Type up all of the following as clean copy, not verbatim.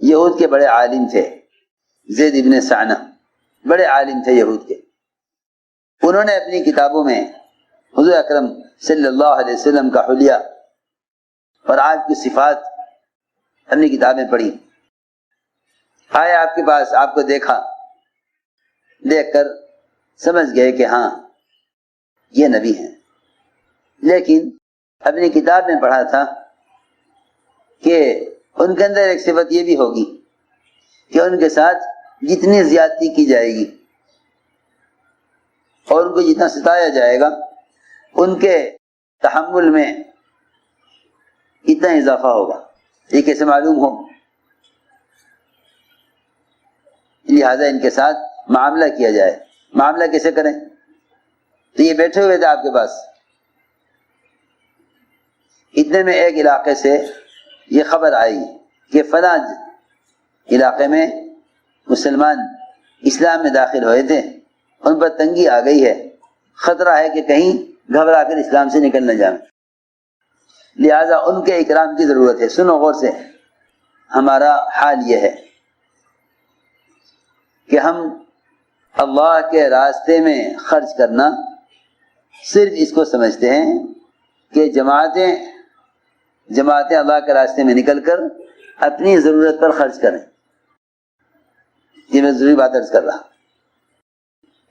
یہود کے بڑے عالم تھے، زید ابن سعنہ، بڑے عالم تھے یہود کے. انہوں نے اپنی کتابوں میں حضور اکرم صلی اللہ علیہ وسلم کا حلیہ اور آپ کی صفات اپنی کتابیں پڑھی. آئے آپ کے پاس، آپ کو دیکھا، دیکھ کر سمجھ گئے کہ ہاں یہ نبی ہیں. لیکن اپنی کتاب میں پڑھا تھا کہ ان کے اندر ایک صفت یہ بھی ہوگی کہ ان کے ساتھ جتنی زیادتی کی جائے گی اور ان کو جتنا ستایا جائے گا ان کے تحمل میں اتنا اضافہ ہوگا. یہ کیسے معلوم ہو؟ لہذا ان کے ساتھ معاملہ کیا جائے. معاملہ کیسے کریں؟ تو یہ بیٹھے ہوئے تھے آپ کے پاس، اتنے میں ایک علاقے سے یہ خبر آئی کہ فلاں علاقے میں مسلمان اسلام میں داخل ہوئے تھے، ان پر تنگی آ گئی ہے، خطرہ ہے کہ کہیں گھبرا کر اسلام سے نکل نہ جائیں، لہذا ان کے اکرام کی ضرورت ہے. سنو غور سے، ہمارا حال یہ ہے کہ ہم اللہ کے راستے میں خرچ کرنا صرف اس کو سمجھتے ہیں کہ جماعتیں اللہ کے راستے میں نکل کر اپنی ضرورت پر خرچ کریں. یہ میں ضروری بات عرض کر رہا.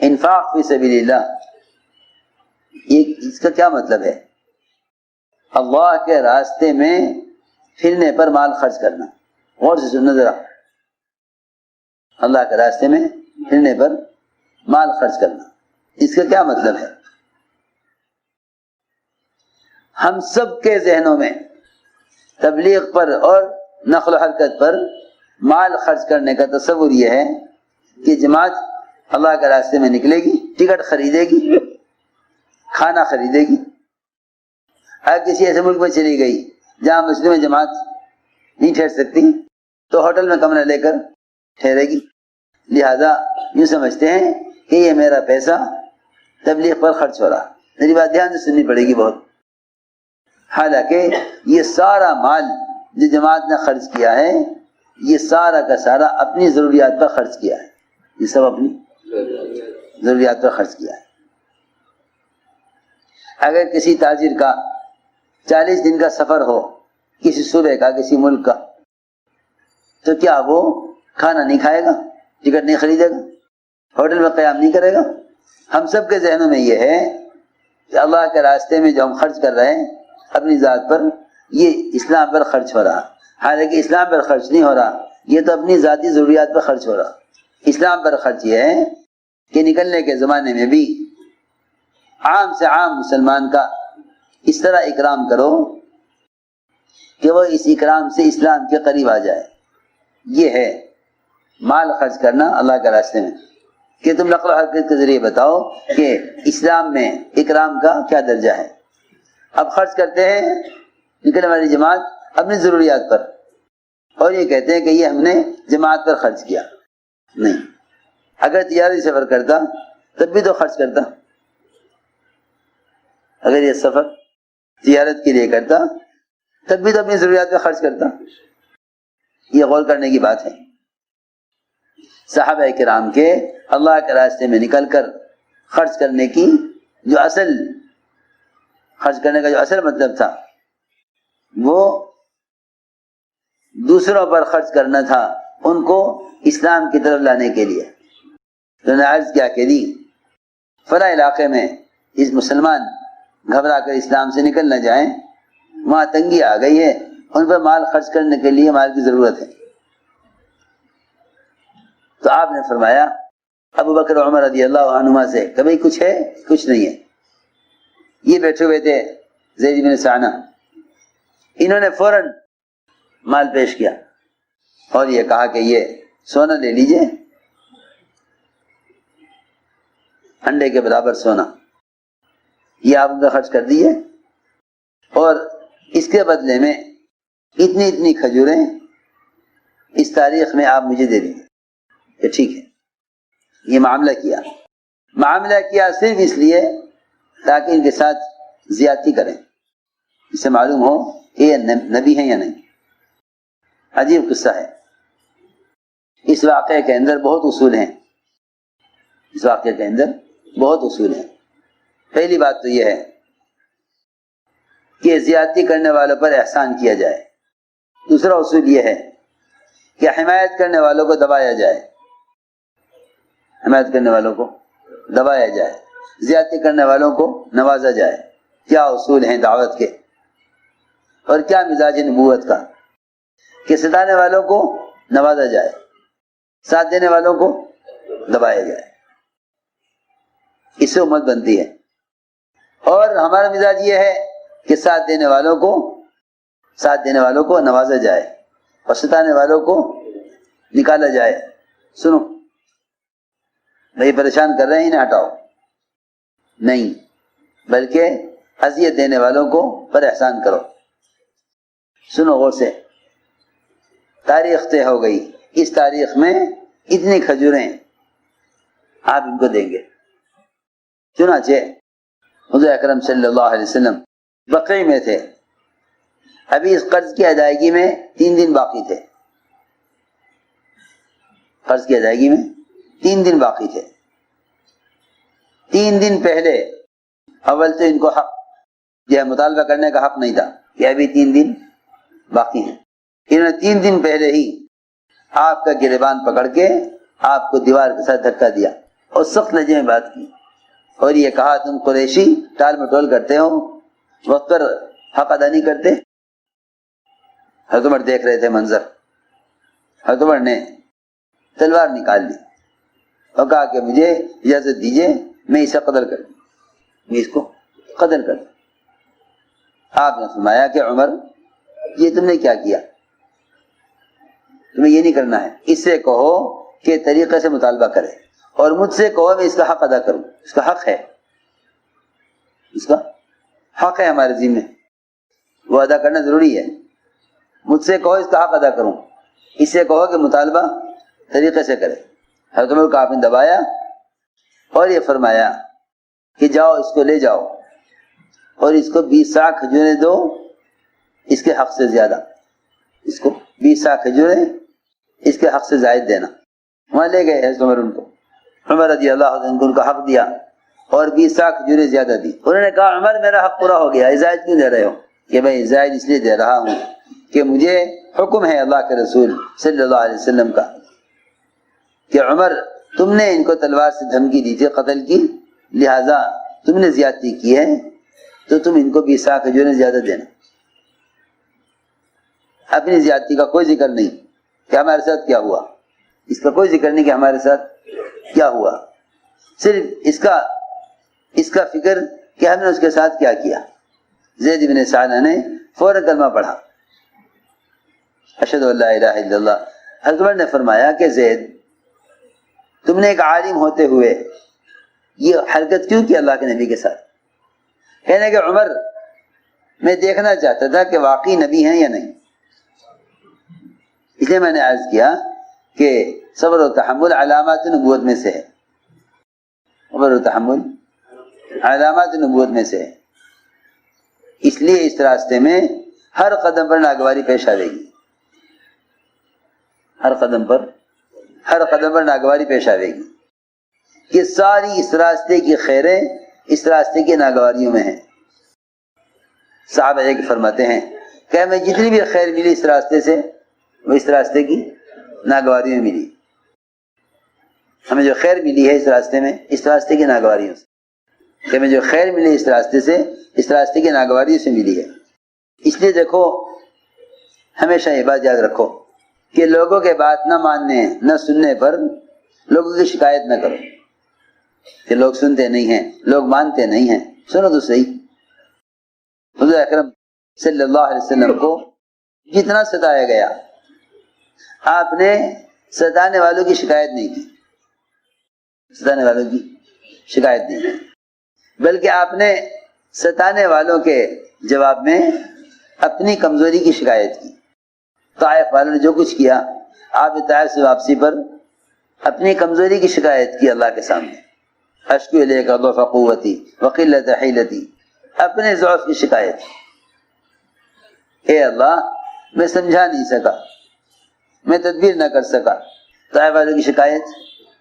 انفاق فی سبیل اللہ، اس کا کیا مطلب ہے؟ اللہ کے راستے میں پھرنے پر مال خرچ کرنا. غور سے سننا ذرا، اللہ کے راستے میں پھرنے پر مال خرچ کرنا، اس کا کیا مطلب ہے؟ ہم سب کے ذہنوں میں تبلیغ پر اور نقل و حرکت پر مال خرچ کرنے کا تصور یہ ہے کہ جماعت اللہ کے راستے میں نکلے گی، ٹکٹ خریدے گی، کھانا خریدے گی. اگر کسی ایسے ملک میں چلی گئی جہاں مسلم جماعت نہیں ٹھہر سکتی تو ہوٹل میں کمرہ لے کر ٹھہرے گی. لہذا یوں سمجھتے ہیں کہ یہ میرا پیسہ تبلیغ پر خرچ ہو رہا. میری بات دھیان سے سننی پڑے گی بہت. حالانکہ یہ سارا مال جو جماعت نے خرچ کیا ہے، یہ سارا کا سارا اپنی ضروریات پر خرچ کیا ہے. یہ سب اپنی ضروریات پر خرچ کیا ہے. اگر کسی تاجر کا 40 دن کا سفر ہو، کسی صوبے کا، کسی ملک کا، تو کیا وہ کھانا نہیں کھائے گا، ٹکٹ نہیں خریدے گا، ہوٹل میں قیام نہیں کرے گا؟ ہم سب کے ذہنوں میں یہ ہے کہ اللہ کے راستے میں جو ہم خرچ کر رہے ہیں اپنی ذات پر، یہ اسلام پر خرچ ہو رہا. حالانکہ اسلام پر خرچ نہیں ہو رہا، یہ تو اپنی ذاتی ضروریات پر خرچ ہو رہا. اسلام پر خرچ یہ ہے کہ نکلنے کے زمانے میں بھی عام سے عام مسلمان کا اس طرح اکرام کرو کہ وہ اس اکرام سے اسلام کے قریب آ جائے. یہ ہے مال خرچ کرنا اللہ کے راستے میں. کہ تم نقل و حرکت کے ذریعے بتاؤ کہ اسلام میں اکرام کا کیا درجہ ہے. اب خرچ کرتے ہیں نکلنے والی جماعت اپنی ضروریات پر، اور یہ کہتے ہیں کہ یہ ہم نے جماعت پر خرچ کیا. نہیں، اگر تجارتی سفر کرتا تب بھی تو خرچ کرتا. اگر یہ سفر تجارت کے لیے کرتا تب بھی تو اپنی ضروریات پہ خرچ کرتا. یہ غور کرنے کی بات ہے. صحابہ کرام کے اللہ کے راستے میں نکل کر خرچ کرنے کی جو خرچ کرنے کا جو اصل مطلب تھا وہ دوسروں پر خرچ کرنا تھا، ان کو اسلام کی طرف لانے کے لیے. انہوں نے عرض کیا کہ فلاں علاقے میں اس مسلمان گھبرا کر اسلام سے نکل نہ جائیں، وہاں تنگی آ گئی ہے، ان پر مال خرچ کرنے کے لیے مال کی ضرورت ہے. تو آپ نے فرمایا ابو بکر عمر رضی اللہ عنہما سے کہ بھئی کچھ ہے؟ کچھ نہیں ہے. یہ بیٹھے ہوئے تھے زید بن سعنہ، انہوں نے فوراً مال پیش کیا اور یہ کہا کہ یہ سونا لے لیجئے، انڈے کے برابر سونا، یہ آپ ان کا خرچ کر دیجئے، اور اس کے بدلے میں اتنی اتنی کھجوریں اس تاریخ میں آپ مجھے دے دیجئے. کہ ٹھیک ہے. یہ معاملہ کیا صرف اس لیے تاکہ ان کے ساتھ زیادتی کریں، اس سے معلوم ہو کہ یہ نبی ہیں یا نہیں. عجیب قصہ ہے. اس واقعے کے اندر بہت اصول ہیں، اس واقعے کے اندر بہت اصول ہیں۔ پہلی بات تو یہ ہے کہ زیادتی کرنے والوں پر احسان کیا جائے۔ دوسرا اصول یہ ہے کہ حمایت کرنے والوں کو دبایا جائے، حمایت کرنے والوں کو دبایا جائے، زیادتی کرنے والوں کو نوازا جائے۔ کیا اصول ہیں دعوت کے اور کیا مزاج نبوت کا کہ ستانے والوں کو نوازا جائے، ساتھ دینے والوں کو دبایا جائے۔ اس سے امت بنتی ہے۔ اور ہمارا مزاج یہ ہے کہ ساتھ دینے والوں کو نوازا جائے اور ستانے والوں کو نکالا جائے۔ سنو بھائی پریشان کر رہے ہیں انہیں ہٹاؤ، نہیں، بلکہ اذیت دینے والوں کو پر احسان کرو۔ سنو غور سے، تاریخ طے ہو گئی، اس تاریخ میں اتنی کھجوریں آپ ان کو دیں گے۔ چنانچہ حضور اکرم صلی اللہ علیہ وسلم بقیع میں تھے، ابھی اس قرض کی ادائیگی میں 3 دن باقی تھے، قرض کی ادائیگی میں 3 دن باقی تھے۔ 3 دن پہلے اول تو ان کو حق یہ مطالبہ کرنے کا حق نہیں تھا کہ ابھی 3 دن باقی ہیں۔ انہوں نے 3 دن پہلے ہی آپ کا گریبان پکڑ کے آپ کو دیوار کے ساتھ دھکا دیا اور سخت لہجے میں بات کی اور یہ کہا تم قریشی ٹال مٹول کرتے ہو، وقت پر حق ادا نہیں کرتے۔ حضرت عمر دیکھ رہے تھے منظر، حضرت عمر نے تلوار نکال لی اور کہا کہ مجھے اجازت دیجیے، میں اسے قتل کر دوں، میں اس کو قتل کر دوں۔ آپ نے فرمایا کہ عمر یہ تم نے کیا کیا، تمہیں یہ نہیں کرنا ہے، اس سے کہو کہ طریقے سے مطالبہ کرے اور مجھ سے کہو میں اس کا حق ادا کروں، اس کا حق ہے، اس کا حق ہے ہمارے ذمہ، وہ ادا کرنا ضروری ہے۔ مجھ سے کہو اس کا حق ادا کروں، اس سے کہو کہ مطالبہ طریقے سے کرے۔ حضرت عمر کو آپ نے دبایا اور یہ فرمایا کہ جاؤ اس کو لے جاؤ اور اس کو 20 سا کھجوریں دو، اس کے حق سے زیادہ، اس کو 20 سا کھجوریں اس کے حق سے زائد دینا۔ وہاں لے گئے حضرت عمر ان کو، عمر رضی اللہ عنہ ان کو حق دیا اور 20 سا کھجوریں زیادہ دی۔ انہوں نے کہا عمر میرا حق پورا ہو گیا، زائد کیوں دے رہے ہو؟ کہ بھائی زائد اس لیے دے رہا ہوں کہ مجھے حکم ہے اللہ کے رسول صلی اللہ علیہ وسلم کا کہ عمر تم نے ان کو تلوار سے دھمکی دی تھی قتل کی، لہذا تم نے زیادتی کی ہے تو تم ان کو 20 سا کھجوریں زیادہ دینا۔ اپنی زیادتی کا کوئی ذکر نہیں کہ ہمارے ساتھ کیا ہوا، اس کا کوئی ذکر نہیں کہ ہمارے ساتھ کیا ہوا، صرف اس کا فکر کہ ہم نے اس کے ساتھ کیا کیا۔ زید بن ثعلبہ نے فوراً کلمہ پڑھا، اشہد ان لا الہ الا اللہ۔ حضرت عمر نے فرمایا کہ زید تم نے ایک عالم ہوتے ہوئے یہ حرکت کیوں کی اللہ کے نبی کے ساتھ؟ کہنے کہ عمر میں دیکھنا چاہتا تھا کہ واقعی نبی ہیں یا نہیں، اس لیے میں نے عرض کیا کہ صبر و تحمل علامات نبوت میں سے ہے، صبر و تحمل علامات نبوت میں سے ہے، اس لیے اس راستے میں ہر قدم پر ناگواری پیش آئے گی، ہر قدم پر ناگواری پیش آئے گی، کہ ساری اس راستے کی خیریں اس راستے کی ناگواریوں میں ہیں۔ صحابہ ایک فرماتے ہیں کہ ہمیں جتنی بھی خیر ملی اس راستے سے وہ اس راستے کی ناگواریوں میں ملی، ہمیں جو خیر ملی ہے اس راستے میں اس راستے کی ناگواریوں سے، کہ ہمیں جو خیر ملی اس راستے سے اس راستے کی ناگواریوں سے ملی ہے۔ اس لیے دیکھو ہمیشہ یہ بات یاد رکھو کہ لوگوں کے بات نہ ماننے نہ سننے پر لوگوں کی شکایت نہ کرو کہ لوگ سنتے نہیں ہیں، لوگ مانتے نہیں ہیں، سنو تو صحیح۔ حضور اکرم صلی اللہ علیہ وسلم کو جتنا ستایا گیا آپ نے ستانے والوں کی شکایت نہیں کی، ستانے والوں کی شکایت نہیں کی، بلکہ آپ نے ستانے والوں کے جواب میں اپنی کمزوری کی شکایت کی۔ طائف والوں نے جو کچھ کیا آپ نے طائف سے واپسی پر اپنی کمزوری کی شکایت کی اللہ کے سامنے، اشکو الیک ضعف قوتی وقلت حیلتی، اپنے ضعف کی شکایت، اے اللہ میں سمجھا نہیں سکا، میں تدبیر نہ کر سکا، طائف والوں کی شکایت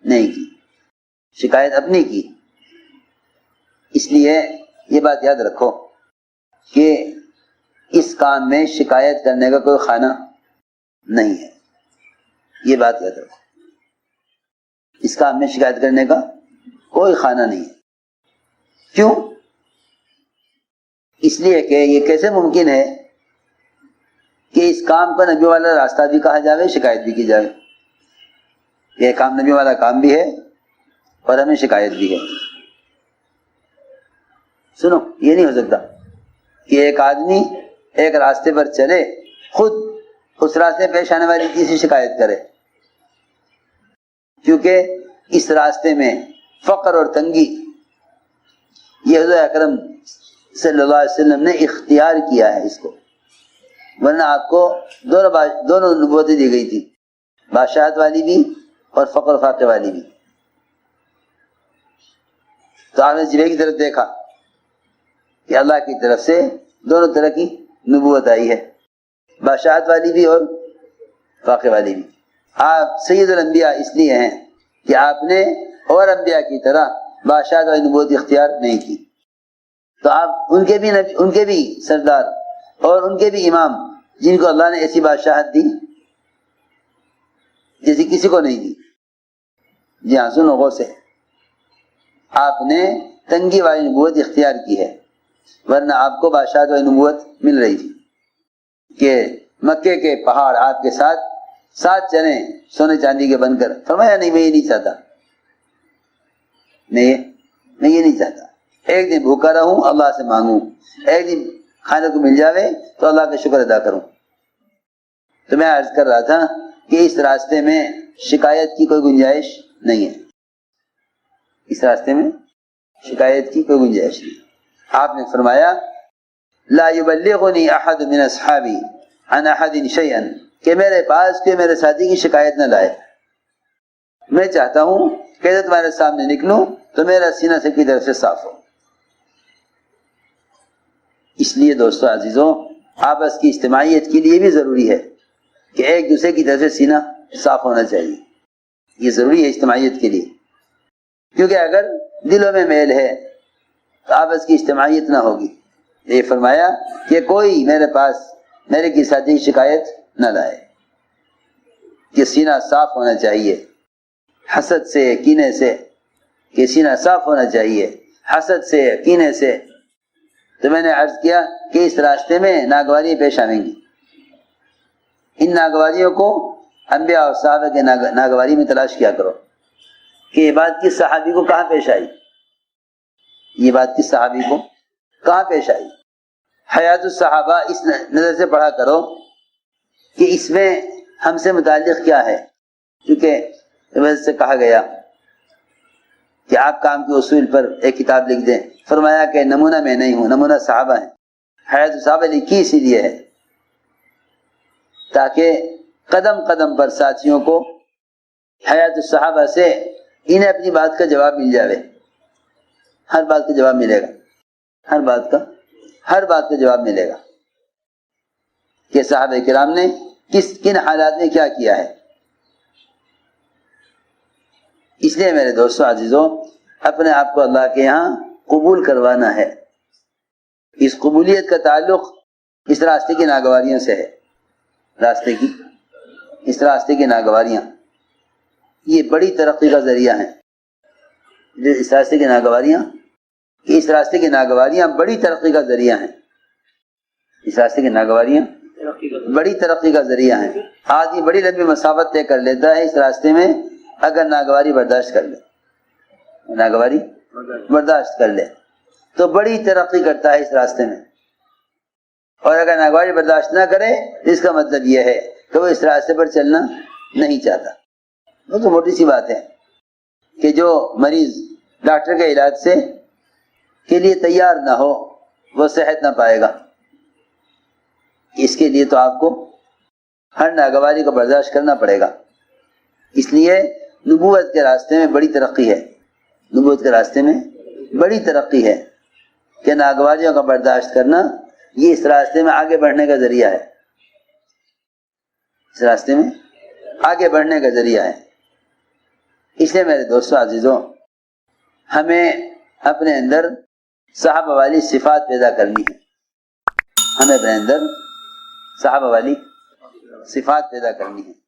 نہیں کی، شکایت اپنی کی۔ اس لیے یہ بات یاد رکھو کہ اس کام میں شکایت کرنے کا کوئی خانہ نہیں ہے، یہ بات یاد رکھو، اس کام میں شکایت کرنے کا کوئی خانہ نہیں ہے۔ کیوں؟ اس لیے کہ یہ کیسے ممکن ہے کہ اس کام کو نبی والا راستہ بھی کہا جاوے، شکایت بھی کی جائے؟ یہ کام نبی والا کام بھی ہے اور ہمیں شکایت بھی ہے۔ سنو، یہ نہیں ہو سکتا کہ ایک آدمی ایک راستے پر چلے، خود اس راستے پیش آنے والی چیز سے شکایت کرے، کیونکہ اس راستے میں فقر اور تنگی یہ حضور اکرم صلی اللہ علیہ وسلم نے اختیار کیا ہے اس کو، ورنہ آپ کو دونوں نبوتیں دی گئی تھی، بادشاہت والی بھی اور فقر و فاقے والی بھی۔ تو آپ نے جبے کی طرف دیکھا کہ اللہ کی طرف سے دونوں طرح کی نبوت آئی ہے، بادشاہت والی بھی اور فاقے والی بھی۔ آپ سید الانبیاء اس لیے ہیں کہ آپ نے اور انبیاء کی طرح بادشاہت والی نبوت اختیار نہیں کی، تو آپ ان کے بھی سردار اور ان کے بھی امام، جن کو اللہ نے ایسی بادشاہت دی جیسی کسی کو نہیں دی۔ جی ہاں، سنو غور سے، آپ نے تنگی والی نبوت اختیار کی ہے، ورنہ آپ کو بادشاہت والی نبوت مل رہی تھی کہ مکے کے پہاڑ آپ کے ساتھ چلیں سونے چاندی کے بن کر۔ فرمایا نہیں، میں یہ نہیں چاہتا، میں یہ نہیں چاہتا، ایک دن بھوکا رہوں اللہ سے مانگوں، ایک دن کھانے کو مل جاوے تو اللہ کا شکر ادا کروں۔ تو میں عرض کر رہا تھا کہ اس راستے میں شکایت کی کوئی گنجائش نہیں ہے، اس راستے میں شکایت کی کوئی گنجائش نہیں۔ آپ نے فرمایا لا یبلغنی احد من اصحابی عن احد شیئا، کہ میرے پاس کوئی میرے ساتھی کی شکایت نہ لائے۔ میں چاہتا ہوں کہ جب تمہارے سامنے نکلوں تو میرا سینہ سے کی طرف سے صاف ہو۔ اس لیے دوستو عزیزوں، آپس کی اجتماعیت کے لیے بھی ضروری ہے کہ ایک دوسرے کی طرف سے سینہ صاف ہونا چاہیے، یہ ضروری ہے اجتماعیت کے لیے، کیونکہ اگر دلوں میں میل ہے تو آپس کی اجتماعیت نہ ہوگی۔ یہ فرمایا کہ کوئی میرے پاس میرے کی ساتھی شکایت نہ لائے، کہ سینہ صاف ہونا چاہیے حسد سے، کینے سے، کہ سینہ صاف ہونا چاہیے حسد سے، کینے سے۔ تو میں نے عرض کیا کہ اس راستے میں ناگواریاں پیش آئیں گی، ان ناگواریوں کو انبیاء اور صحابہ کے ناگواری میں تلاش کیا کرو کہ یہ بات کس صحابی کو کہاں پیش آئی، یہ بات کس صحابی کو کہاں پیش آئی۔ حیات الصحابہ اس نظر سے پڑھا کرو کہ اس میں ہم سے متعلق کیا ہے، کیونکہ ویسے سے کہا گیا کہ آپ کام کے اصول پر ایک کتاب لکھ دیں۔ فرمایا کہ نمونہ میں نہیں ہوں، نمونہ صحابہ ہیں۔ حیات الصحابہ لکھی اسی لیے ہے تاکہ قدم قدم پر ساتھیوں کو حیات الصحابہ سے انہیں اپنی بات کا جواب مل جاوے، ہر بات کا جواب ملے گا، ہر بات کا جواب ملے گا کہ صحابہ کرام نے کن حالات میں کیا کیا ہے۔ اس لیے میرے دوستو عزیزوں، اپنے آپ کو اللہ کے یہاں قبول کروانا ہے۔ اس قبولیت کا تعلق اس راستے کی ناگواریوں سے ہے، اس راستے کی ناگواریاں یہ بڑی ترقی کا ذریعہ ہیں۔ اس راستے کی ناگواریاں بڑی ترقی کا ذریعہ ہیں، اس راستے کی ناگواریاں بڑی ترقی کا ذریعہ ہیں۔ آدمی بڑی لمبی مسافت طے کر لیتا ہے اس راستے میں اگر ناگواری برداشت کر لے تو بڑی ترقی کرتا ہے اس راستے میں، اور اگر ناگواری برداشت نہ کرے تو اس کا مطلب یہ ہے کہ وہ اس راستے پر چلنا نہیں چاہتا۔ وہ تو موٹی سی بات ہے کہ جو مریض ڈاکٹر کے علاج کے لیے تیار نہ ہو وہ صحت نہ پائے گا۔ اس کے لیے تو آپ کو ہر ناگواری کو برداشت کرنا پڑے گا۔ اس لیے نبوت کے راستے میں بڑی ترقی ہے، کہ ناگواریوں کا برداشت کرنا یہ اس راستے میں آگے بڑھنے کا ذریعہ ہے، اس لیے میرے دوستوں عزیزوں، ہمیں اپنے اندر صحابہ والی صفات پیدا کرنی ہے، ہمیں اپنے اندر صحابہ والی صفات پیدا کرنی ہے۔